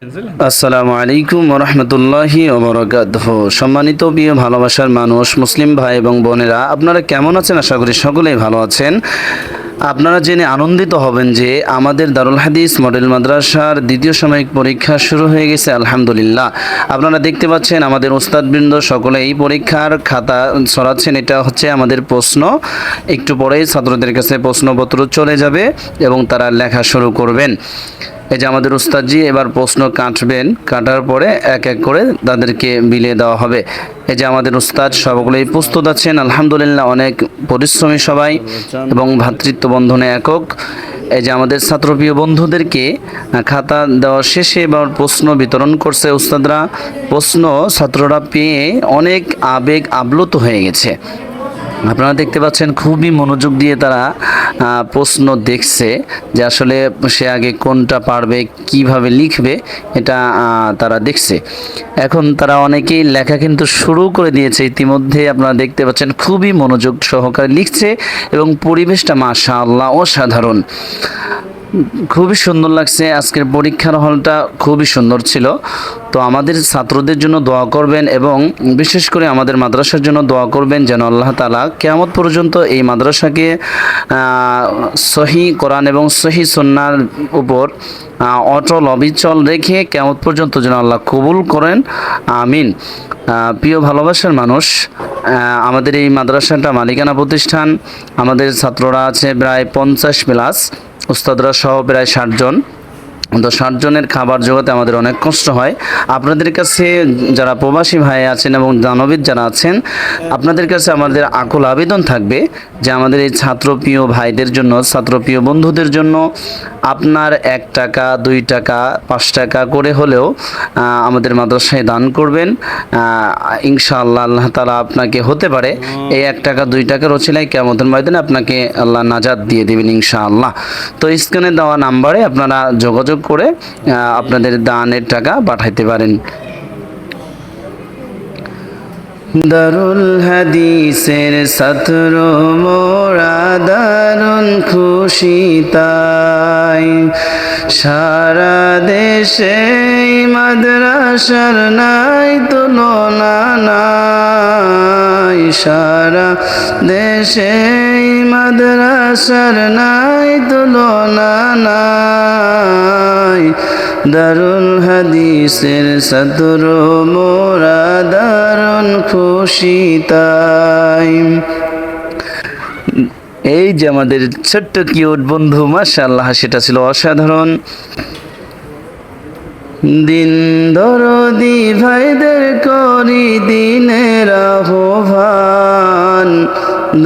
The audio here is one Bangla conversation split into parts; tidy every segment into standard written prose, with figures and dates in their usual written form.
আসসালামু আলাইকুম ওয়া রাহমাতুল্লাহি ওয়া বারাকাতুহু। সম্মানিত প্রিয় ভালোবাসার মানুষ, মুসলিম ভাই এবং বোনেরা, আপনারা কেমন আছেন? আশা করি সকলেই ভালো আছেন। আপনারা জেনে আনন্দিত হবেন যে আমাদের দারুল হাদিস মডেল মাদ্রাসার দ্বিতীয় সাময়িক পরীক্ষা শুরু হয়ে গেছে আলহামদুলিল্লাহ। আপনারা দেখতে পাচ্ছেন আমাদের ওস্তাদবৃন্দ সকলে এই পরীক্ষার খাতা ছড়াচ্ছেন। এটা হচ্ছে আমাদের প্রশ্ন। একটু পরেই ছাত্রদের কাছে প্রশ্নপত্র চলে যাবে এবং তারা লেখা শুরু করবেন। এই যে আমাদের উস্তাদজি এবার প্রশ্ন কাটবেন, কাটার পরে এক এক করে তাদেরকে বিলিয়ে দেওয়া হবে। এই যে আমাদের উস্তাদ সবগুলোই প্রস্তুত আছেন আলহামদুলিল্লাহ, অনেক পরিশ্রমী সবাই এবং ভ্রাতৃত্ব বন্ধনে একক। এই যে আমাদের ছাত্রপ্রিয় বন্ধুদেরকে খাতা দেওয়া শেষে এবার প্রশ্ন বিতরণ করছে উস্তাদরা। প্রশ্ন ছাত্ররা পেয়ে অনেক আবেগ আপ্লুত হয়ে গেছে। আপনারা দেখতে পাচ্ছেন খুবই মনোযোগ দিয়ে তারা প্রশ্ন দেখছে যে আসলে সে আগে কোনটা পারবে, কিভাবে লিখবে, এটা তারা দেখছে। এখন তারা অনেকেই লেখা কিন্তু শুরু করে দিয়েছে ইতিমধ্যে। আপনারা দেখতে পাচ্ছেন খুবই মনোযোগ সহকারে লিখছে এবং পরিবেশটা মাশাআল্লাহ অসাধারণ, খুবই সুন্দর লাগছে। আজকের পরীক্ষার হলটা খুবই সুন্দর ছিল। তো আমাদের ছাত্রদের জন্য দোয়া করবেন এবং বিশেষ করে আমাদের মাদ্রাসার জন্য দোয়া করবেন যেন আল্লাহ তাআলা কিয়ামত পর্যন্ত এই মাদ্রাসাকে সহি কোরআন এবং সহি সুন্নাহর উপর অটল অবিচল রেখে কিয়ামত পর্যন্ত যেন আল্লাহ কবুল করেন, আমিন। প্রিয় ভালোবাসার মানুষ, আমাদের এই মাদ্রাসাটা মালিকানা প্রতিষ্ঠান। আমাদের ছাত্ররা আছে প্রায় 50+, উস্তাদরা সহ প্রায় 60 জন। তো 60 জনের খাবার জোগাতে আমাদের অনেক কষ্ট হয়। আপনাদের কাছে যারা প্রবাসী ভাই আছেন এবং দানবিদ যারা আছেন, আপনাদের কাছে আমাদের আকুল আবেদন থাকবে যে আমাদের এই ছাত্রপ্রিয় ভাইদের জন্য, ছাত্রপ্রিয় বন্ধুদের জন্য আপনার 1 টাকা, 2 টাকা, 5 টাকা করে হলেও আমাদের মাদ্রাসায় দান করবেন। ইনশাআল্লাহ আল্লাহ তাআলা আপনাকে হতে পারে এই 1 টাকা 2 টাকার ওসিলায় কিয়ামতের ময়দানে আপনাকে আল্লাহ নাজাত দিয়ে দেবেন ইনশাআল্লাহ। তো স্ক্রিনে দেওয়া নাম্বারে আপনারা যোগাযোগ করে আপনাদের দানের টাকা পাঠাইতে পারেন। দারুল হাদিসের ছাত্র মোরা দারুণ খুশি তাই, সারা দেশে মাদ্রাসার নাই তুলনা নাই, সারা দেশে মাদ্রাসার নাই তুলনা নাই, দারুল হাদিসের ছাত্র মোরা দারুণ খুশি তাই। এই যে আমাদের ছোট্ট কিউট বন্ধু, মাশাআল্লাহ, সেটা ছিল অসাধারণ। দিন দরদি ভাইদের করি দিনের আহ্বান,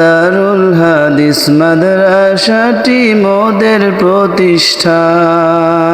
দারুল হাদিস মাদ্রাসাটি মোদের প্রতিষ্ঠান।